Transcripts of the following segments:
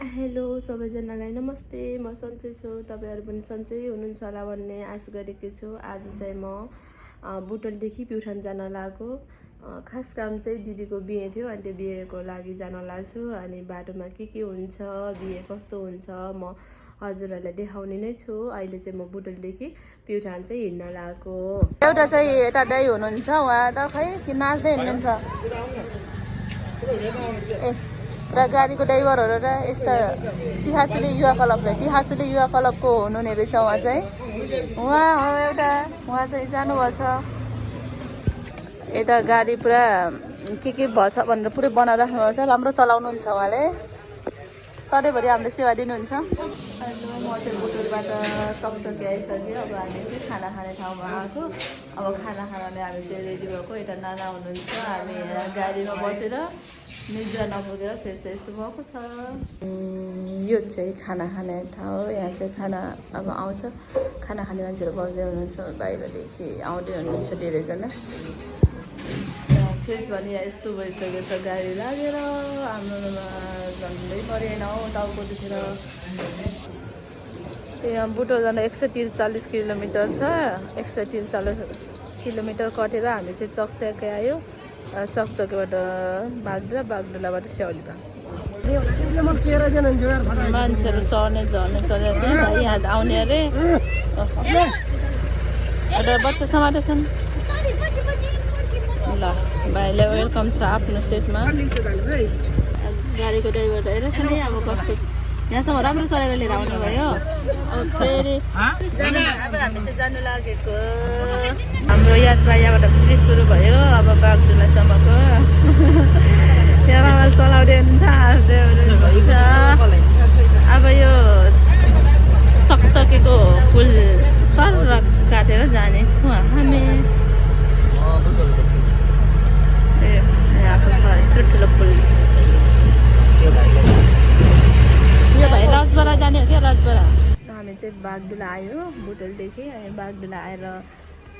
Hello सबैजनालाई नमस्ते। म सन्चै छु, तपाईहरु पनि सन्चै हुनुहुन्छ होला भन्ने आशा गरेकी छु। आज चाहिँ म बुटोलदेखि प्युठान जान लागेको। खास काम चाहिँ दिदीको बिहे थियो अनि त्यो बिहेको लागि जान लाग्छु। अनि बाटोमा के हुन्छ, बिहे कस्तो हुन्छ म हजुरहरुलाई देखाउने नै छु। अहिले चाहिँ म बुटोलदेखि प्युठान चाहिँ हिँड्न लागेको। एउटा चाहिँ यता दाइ हुनुहुन्छ, उहाँ त खै कि नाच्दै हुनुहुन्छ। र गाडीको ड्राइभरहरू र यस्ता तिहाचुली युवा क्लबको हुनुहुने रहेछ। उहाँ चाहिँ उहाँ हो एउटा, उहाँ चाहिँ जानुभएको छ। यता गाडी पुरा के भएछ भनेर पुरै बनाएर राख्नुभएको छ। राम्रो चलाउनुहुन्छ उहाँले, सधैँभरि हामीले सेवा दिनुहुन्छ। हेलो, म चाहिँ बुटोलबाट सकसकी आइसक्यो। अब हामी चाहिँ खाना खाने ठाउँमा आएको। अब खाना खानाले हामी चाहिँ रेडी भएको। यता नाना हुनुहुन्छ, हामी यहाँ गाडीमा बसेर निद्रा नपुगेर फेरि चाहिँ यस्तो भएको छ। यो चाहिँ खाना खाने ठाउँ। यहाँ चाहिँ खाना अब आउँछ, खाना खाने मान्छेहरू बस्दै हुनुहुन्छ। बाहिरदेखि आउँदै हुनुहुन्छ धेरैजना। फेस भने यस्तो भइसकेको छ, गाडी लागेर हाम्रोमा झन्डै परेन हौ टाउकोतिर। यहाँ बुटोल जान 143 किलोमिटर छ। 143 किलोमिटर कटेर हामी चाहिँ चकचके आयो। चकचकेबाट बागडुलाबाट स्याउलीमा मान्छेहरू चढ्ने चढेको छ। भाइ यहाँ आउने अरे, एउटा बच्चा समातेको छन्। ल भाइलाई वेलकम छ आफ्नो सेटमा। गाडीको ड्राइभर हेरेछ नि अब कस्तो यहाँसम्म राम्रो चलाएर लिएर आउनु भयो। अब फेरि अब हामी चाहिँ जानु लागेको। हाम्रो यात्रा यहाँबाट फेरि सुरु भयो। अब बागडुलासम्मको यहाँ चलाउँदै हुन्छ। अब यो चकचकेको पुल सर काटेर जानेछु हामी। यहाँको छ ठुलो पुल। यो भाइ राजबडा जाने हो क्या, राजबडा। हामी चाहिँ बागडुला आयो बुटोलदेखि। अनि बागडुला आएर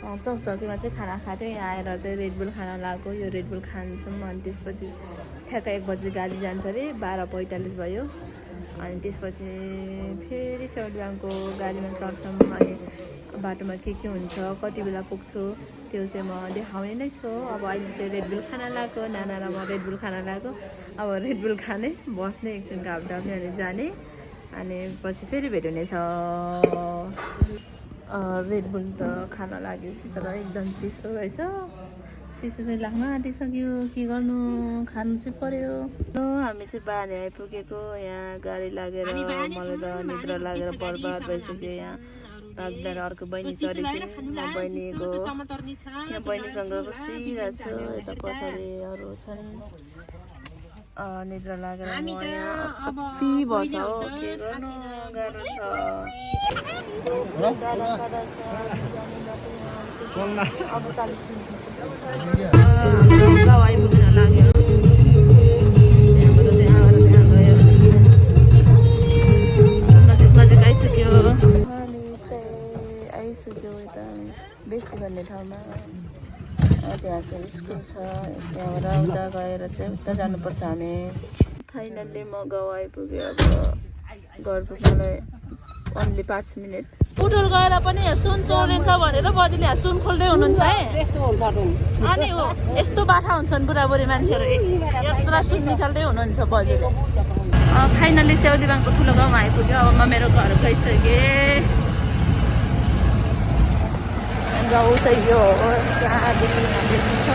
चकचकीमा चाहिँ खाना खाँदै यहाँ आएर चाहिँ रेडबुल खान लागेको। यो रेडबुल खान्छौँ। अनि त्यसपछि ठ्याक्क 1 बजी गाडी जान्छ अरे, 12:45 भयो। अनि त्यसपछि फेरि सेउडबाङको गाडीमा चढ्छौँ। अनि बाटोमा के हुन्छ, कति बेला पुग्छु त्यो चाहिँ म देखाउने नै छु। अब अहिले चाहिँ रेडबुल खान लागेको, नाना र म रेडबुल खान लागेको। अब रेडबुल खाने, बस्ने, एकछिन घाम डाल्ने अनि जाने। अनि पछि फेरि भेट हुनेछ। रेडबुल त खान लाग्यो तर एकदम चिसो रहेछ। चिसो चाहिँ लाग्न आँटिसक्यो, के गर्नु, खानु चाहिँ पर्यो। हामी चाहिँ बारे आइपुगेको। यहाँ गाडी लागेर मलाई त निद्रा लागेर बर्बाद भइसक्यो। यहाँ बागडुला अर्को बहिनी चढेको, म बहिनीको यहाँ बहिनीसँग बसिरहेको छु। यता पछाडि अरू छन्। निद्रा लागेर म यहाँ कति बस हो, के गर्नु, गाह्रो छ। अब 40 मिनट गाउँ आइपुग्न लाग्यो। त्यहाँबाट त्यहाँ गयो, नजिक आइसक्यो। हामी चाहिँ आइसक्यो यता बेसी भन्ने ठाउँमा। त्यहाँ चाहिँ स्कुल छ। त्यहाँबाट उता गएर चाहिँ उता जानुपर्छ हामी। फाइनल्ली म गाउँ आइपुगेँ। अब घर पुग्नलाई ओन्ली 5 मिनट। बुटोल गएर पनि सुन चोरिन्छ भनेर बजीले सुन खोल्दै हुनुहुन्छ है। अनि हो यस्तो बाठा हुन्छन् बुढाबुढी मान्छेहरू, यत्रो सुन निकाल्दै हुनुहुन्छ बजीले। फाइनल्ली सेउलीबाङको ठुलो गाउँमा आइपुग्यो। अब म मेरो घर गइसकेँ। गाउँ चाहिँ यो हो, त्यहाँदेखि देख्नुहुन्छ।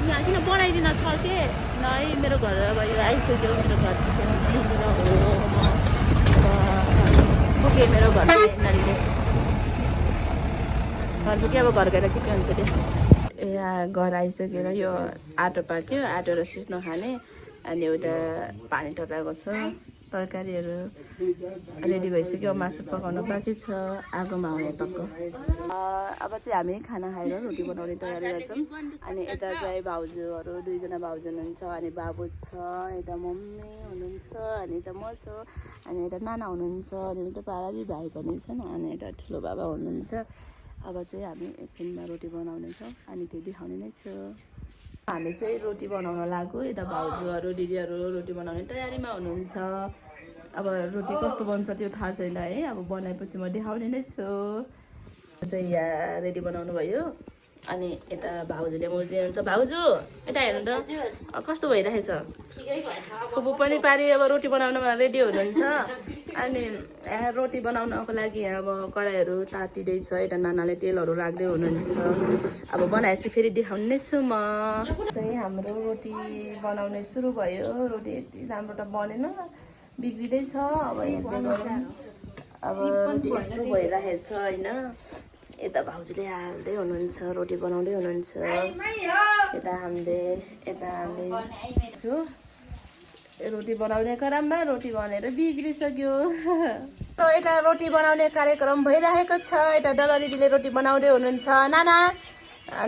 यहाँ किन बनाइदिन छ के ल है। मेरो घर अब यो आइसक्यो। मेरो घर चाहिँ पुगेँ। मेरो घर यिनीहरूले घर पुग्यो। अब घर गएर के हुन्छ त्यो। यहाँ घर आइसकेर यो आटो पाक्यो, आटो र सिस्नो खाने। अनि एउटा पानी टटाएको छ। तरकारीहरू रेडी भइसक्यो। मासु पकाउनु बाँकी छ, आगोमा आउने टक्क। अब चाहिँ हामी खाना खाएर रोटी बनाउने तयारी गर्छौँ। अनि यता चाहिँ भाउजूहरू 2 जना भाउजू हुनुहुन्छ। अनि बाबु छ, यता मम्मी हुनुहुन्छ, अनि यता म छु, अनि यता नाना हुनुहुन्छ, अनि यता पाराजी भाइ पनि छन्, अनि यता ठुलो बाबा हुनुहुन्छ। अब चाहिँ हामी एकछिनमा रोटी बनाउनेछौँ अनि त्यो देखाउने नै छु। हामी चाहिँ रोटी बनाउन लाग्यो। यता भाउजूहरू दिदीहरू रोटी बनाउने तयारीमा हुनुहुन्छ। अब रोटी कस्तो बन्छ त्यो थाहा छैन है, अब बनाएपछि म देखाउने नै छु। चाहिँ यहाँ रेडी बनाउनु भयो अनि यता भाउजूले मुर्ती हुन्छ। भाउजू यता हेर्नु त कस्तो भइरहेछ। फुपू पनि पारि अब रोटी बनाउनमा रेडी हुनुहुन्छ। अनि यहाँ रोटी बनाउनको लागि यहाँ अब कराईहरू तातिँदैछ। यता नानाले तेलहरू राख्दै हुनुहुन्छ। अब बनाएपछि फेरि देखाउने नै छु म। चाहिँ हाम्रो रोटी बनाउने सुरु भयो। रोटी यति राम्रो त बनेन, बिग्रिँदैछ। अब हेर्दै गरौँ। अब रोटी यस्तो भइरहेछ होइन। यता भाउजूले हाल्दै हुनुहुन्छ, रोटी बनाउँदै हुनुहुन्छ। यता हामीले छु रोटी बनाउने क्रममा रोटी बनेर बिग्रिसक्यो। यता रोटी बनाउने कार्यक्रम भइरहेको छ। यता डला दिदीले रोटी बनाउँदै हुनुहुन्छ।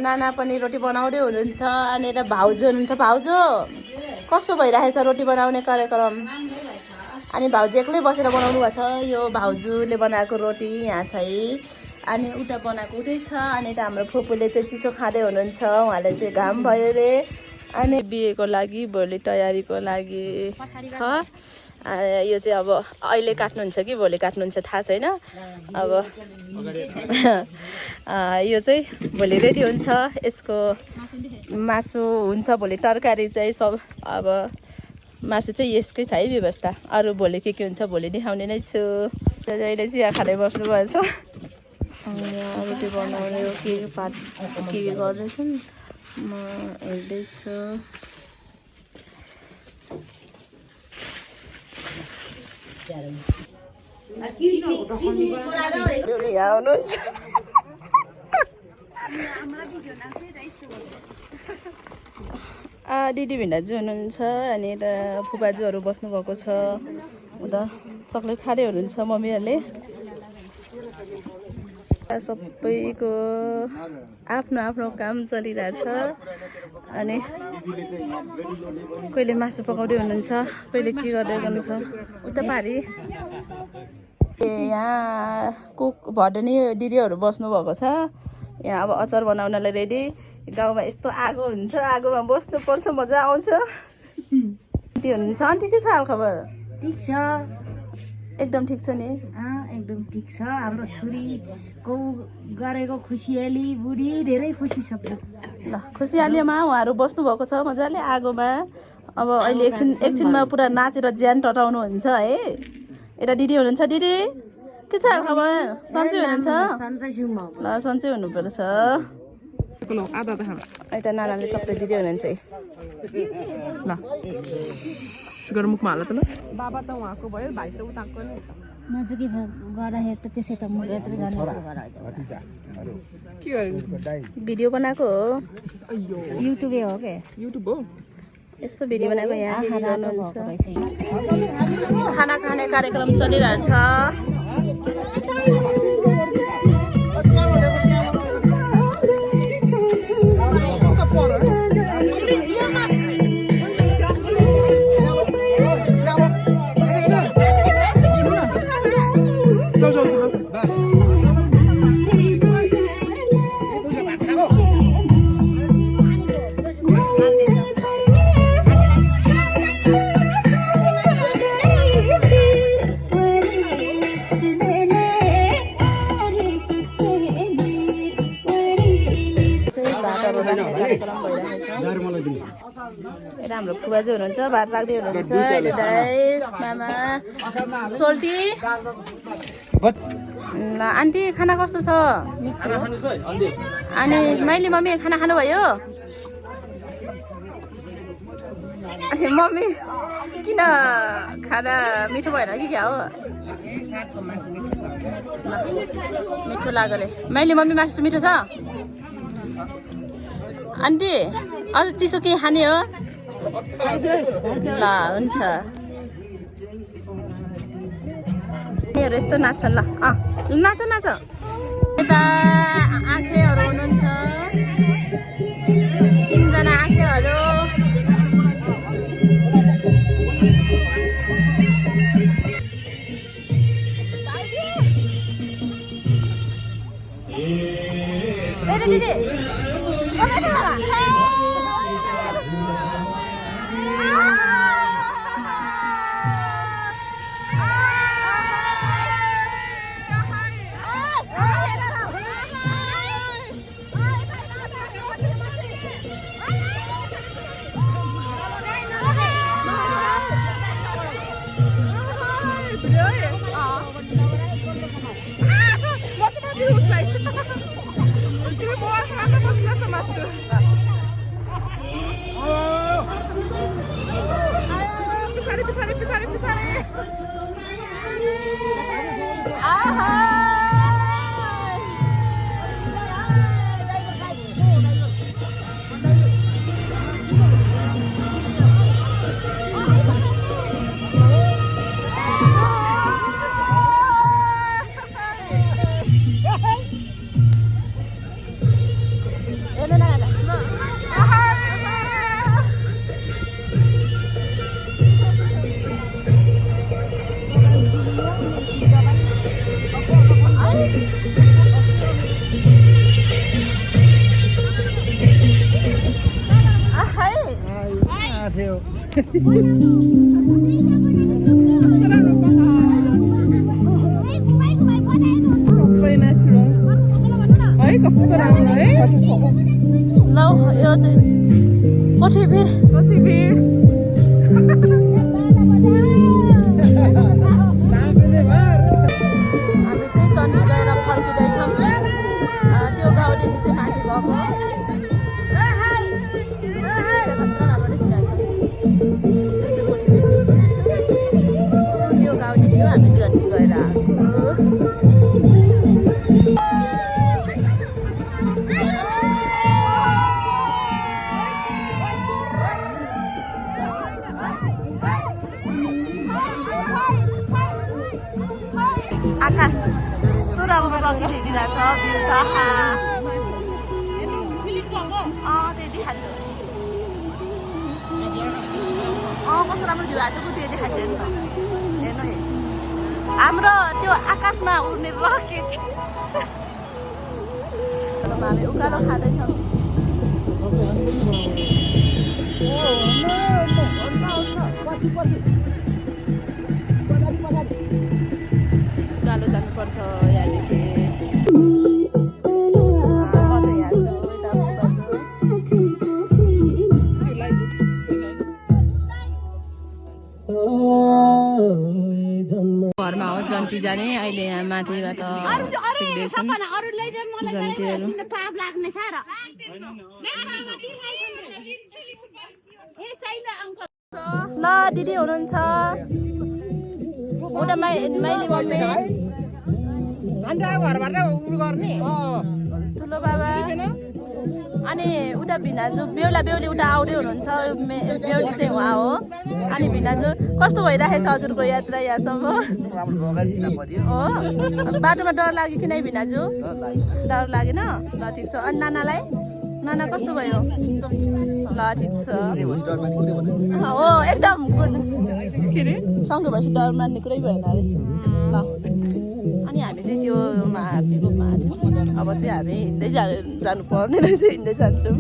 नाना पनि रोटी बनाउँदै हुनुहुन्छ। अनि यता भाउजू हुनुहुन्छ। भाउजू कस्तो भइरहेछ रोटी बनाउने कार्यक्रम? अनि भाउजू एक्लै बसेर बनाउनु भएको छ। यो भाउजूले बनाएको रोटी यहाँ चाहिँ अनि उता बनाएको उतै छ। अनि यता हाम्रो फुपूले चाहिँ चिसो खाँदै हुनुहुन्छ। उहाँले चाहिँ घाम भयो अरे। अनि बिहेको लागि भोलि तयारीको लागि छ। यो चाहिँ अब अहिले काट्नुहुन्छ कि भोलि काट्नुहुन्छ थाहा छैन। अब यो चाहिँ भोलि रेडी हुन्छ। यसको मासु हुन्छ भोलि, तरकारी चाहिँ सब। अब मासु चाहिँ यसकै छ है व्यवस्था। अरू भोलि के हुन्छ भोलि देखाउने नै छु। अहिले चिया खाँदै बस्नु भएछ। रोटी बनाउने के गर्दैछन् म हेर्दैछु। आउनुहुन्छ दिदी भिन्दाजु हुनुहुन्छ। अनि यता फुपाजुहरू बस्नुभएको छ। उता चक्लेट खाँदै हुनुहुन्छ मम्मीहरूले। सबैको आफ्नो आफ्नो काम चलिरहेछ। अनि कहिले मासु पकाउँदै हुनुहुन्छ, कहिले के गर्दै गर्नुहुन्छ। उता पारि यहाँ कुक भडनी दिदीहरू बस्नुभएको छ। यहाँ अब अचार बनाउनलाई रेडी। गाउँमा यस्तो आगो हुन्छ, आगोमा बस्नुपर्छ, मजा आउँछ। त्यो हुनुहुन्छ। आन्टी के छ हालखबर? ठिक छ, एकदम ठिक छ नि। एकदम ठिक छ। हाम्रो छोरीको गरेको खुसियाली बुढी धेरै खुसी छ। ल खुसियालीमा उहाँहरू बस्नुभएको छ मजाले आगोमा। अब अहिले एकछिनमा पुरा नाचेर ज्यान टटाउनुहुन्छ है। यता दिदी हुनुहुन्छ। दिदी के छ खबर? सन्चै हुनुहुन्छ? ल सन्चै हुनुपर्छ। यता नानाले चक्लेट दिँदै हुनुहुन्छ है। ल सुगर मुखमा हाल त। ल बाबा त उहाँको भयो, भाइ त उताको नि। नजिकै गर्दाखेरि त त्यसै त म यत्रो जानु के भिडियो बनाएको हो? युट्युबै हो के? युट्युब हो। यसो भिडियो बनाएको यहाँ के गर्नुहुन्छ? खाना खाने कार्यक्रम चलिरहेछ। यता हाम्रो फुबाजू हुनुहुन्छ, भात राख्दै हुनुहुन्छ। यता दाइ मामा सोल्टी। ल आन्टी खाना कस्तो छ? अनि मैले मम्मी खाना खानुभयो? अनि मम्मी किन खाना मिठो भएन कि क्या हो? मिठो लाग्यो। मैले मम्मी मासु मिठो छ? आन्टी अझ चिसो के खाने हो? ल हुन्छ। यिनीहरू यस्तो नाच्छन्। ल नाच नाच। यता आँखेहरू हुनुहुन्छ, 3 जना आँखेहरू। भयो सबै नेचुरल है कस्तो राम्रो है लौ यो चाहिँ कति भिड हामी चाहिँ चण्डी गएर फर्किँदैछौँ त्यो गाउँदेखि चाहिँ माथि गएको त्यो गाउँदेखि हो हामी चण्डी गएर आएको आकाश कस्तो राम्रो बगिरहेको छ भ्यू ताहा त्यही देखाएको छ कस्तो राम्रो भ्यू आएको छ त्यो देखाएको छ हेर्नु है हाम्रो त्यो आकाशमा उड्ने रकेट हामी उकालो खाँदैछौँ उकालो जानुपर्छ यहाँदेखि घरमा हो जन्ती जाने अहिले यहाँ माथिबाट सिक्दैछन् जन्तीहरू ल दिदी हुनुहुन्छ उता माइली मम्मी ठुलो बाबा अनि उता भिनाजु बेहुली उता आउँदै हुनुहुन्छ बेहुली चाहिँ उहाँ हो अनि भिनाजु कस्तो भइरहेको छ हजुरको यात्रा यहाँसम्म हो बाटोमा डर लाग्यो कि नै भिनाजु डर लागेन ल ठिक छ अनि नाना कस्तो भयो ल ठिक छ हो एकदम के अरे सँगै भएपछि डर मान्ने कुरै भएन अरे ल अनि हामी चाहिँ त्यो अब चाहिँ हामी हिँड्दै जानु पर्ने रहेछ हिँड्दै जान्छौँ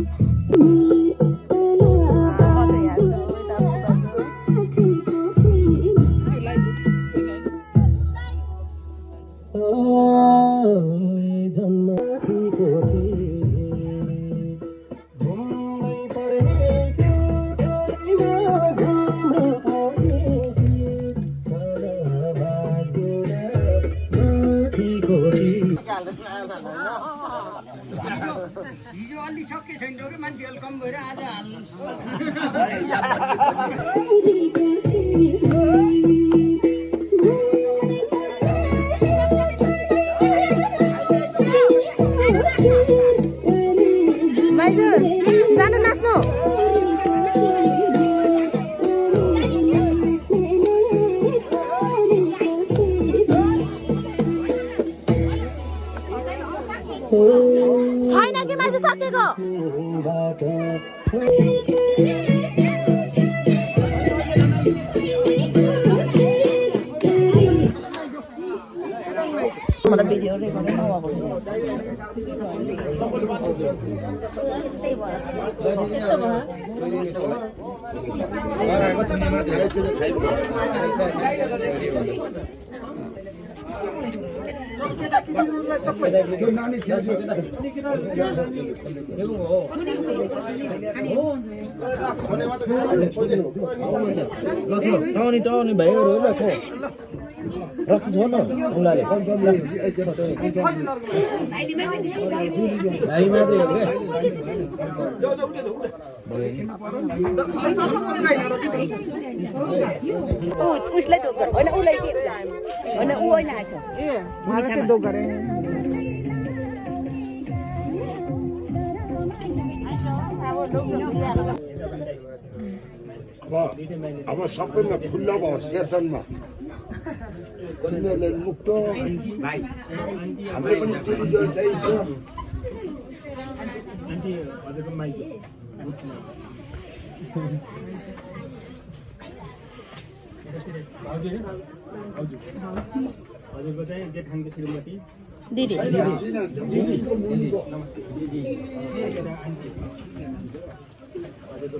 हिजो अलि सके छैन कि मान्छेहरू कम भएर आज हाल्नु जानु नाच्नु छैन कि मासु सकेको मलाई भिडियो रेकर्ड टाउने भाइहरू रक्सी छोड्न उसलाई उसलाई ढोक होइन उसलाई के होइन ऊ होइन आएछ ढोक गरे अब सबैमा खुल्ला भयो सेसनमा तिनीहरूले मुक्त हाम्रो पनि सिरिजल चाहिन्छ हजुरको चाहिँ जेठानको श्रीमती दिदी हजुरको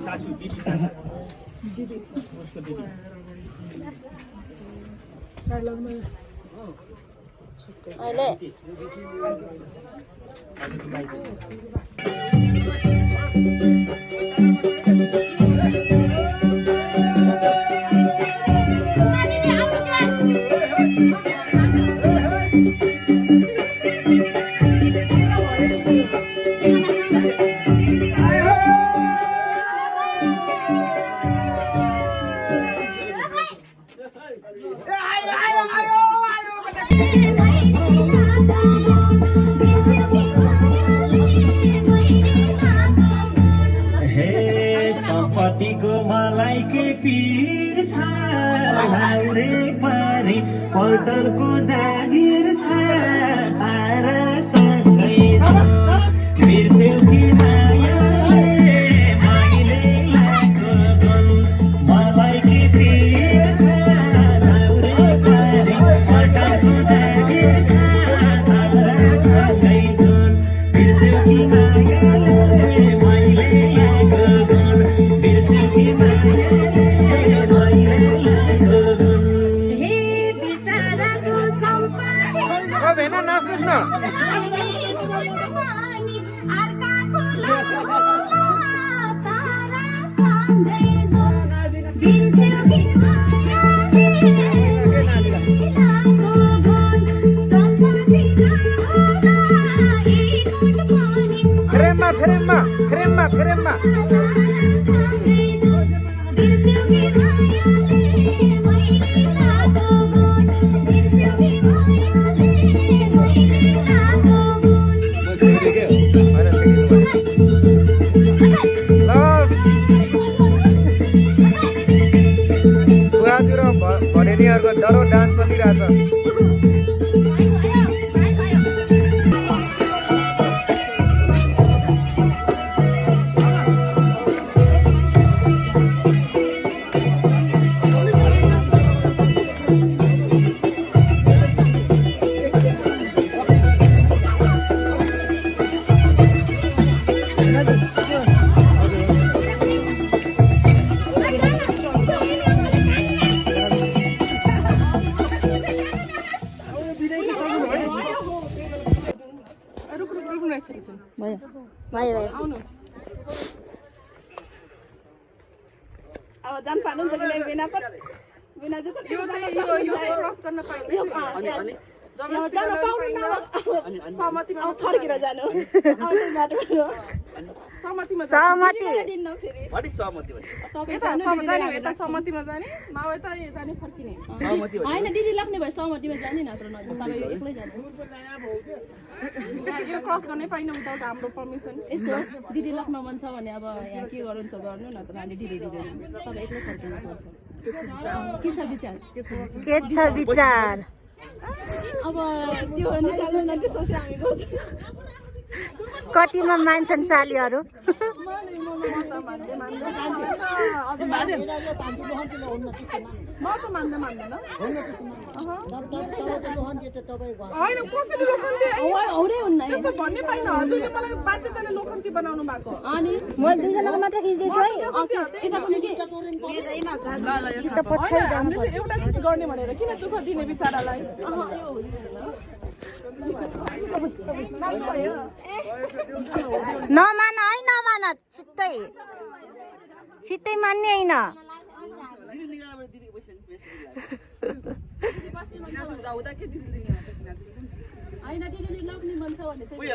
सासू दिदी सासू उसको दिदी अहिले सम्पत्तिको मलाई के पीर छ लाउरे पारी पल्टनको जागिर छ तारा सँगै बिर्स्यौ कि मायाले मैले लागेको गन मलाई के पीर छ लाउरे पारी पल्टनको जागिर छ तारा सँगै जुन बिर्स्यौ कि मायाले मैले लागेको गन बिर्स्यौ कि मायाले मैले लागेको गन हे बिचाराको सम्पत्ति भेना नाच्नुहोस् न अर्काको तारा सँगै बिर्स्यौ कि मायाले लागेको गन सम्पत्ति नहोला यी गुण पनि फ्रेममा फ्रेममा फ्रेममा फ्रेममा बुवाजुर भरेनीहरूको डरो डान्स चलिरहेछ भयो भयो भयो अब जान पाल्नुहुन्छ कि नै बिना पनि बिना चाहिँ क्रस गर्न पाइँदैन जान पाउनु सहमतिमा फर्केर जानु सहमति यता सहमतिमा जाने नभए त यता नै फर्किने होइन दिदी लाग्ने भयो सहमतिमा जाने नत्र तपाईँ एक्लै जानु यो क्रस गर्नै पाइन विदाउट हाम्रो पर्मिसन यस्तो दिदी लाग्न मन छ भने अब यहाँ के गर्नुहुन्छ गर्नु नत्र हामी दिदी तपाईँ एक्लै फर्किनु पर्छ के छ विचार के छ विचार अब त्यो निकाल्नु न के सोच्यो हामी गर्छ कतिमा मान्छन् सालीहरू म त मान्दैन हौरै हुन्न भन्ने पाइन हजुरले मलाई बाध्यताले लोखन्ती बनाउनु भएको अनि मैले दुईजनाको मात्र खिच्दैछु है चित्त पछाडि जानु एउटा चिज गर्ने भनेर किन दुःख दिने बिचारालाई नमान है नमान छिट्टै मान्ने होइन होइन दिदीले लाग्ने मन छ भने चाहिँ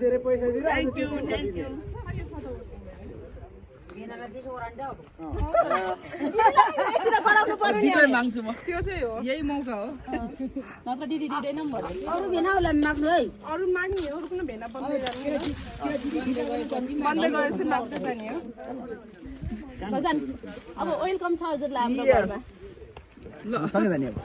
धेरै पैसा दिएर यही मौका हो नत्र दिदी दिँदैन नि भयो अरू भेनाहरूलाई माग्नु है अरू माग्ने अरू कुनै भेना बन्दै गएपछि माग्दै जाने हो अब वेलकम छ हजुरलाई हाम्रो घरमा सँगै जाने अब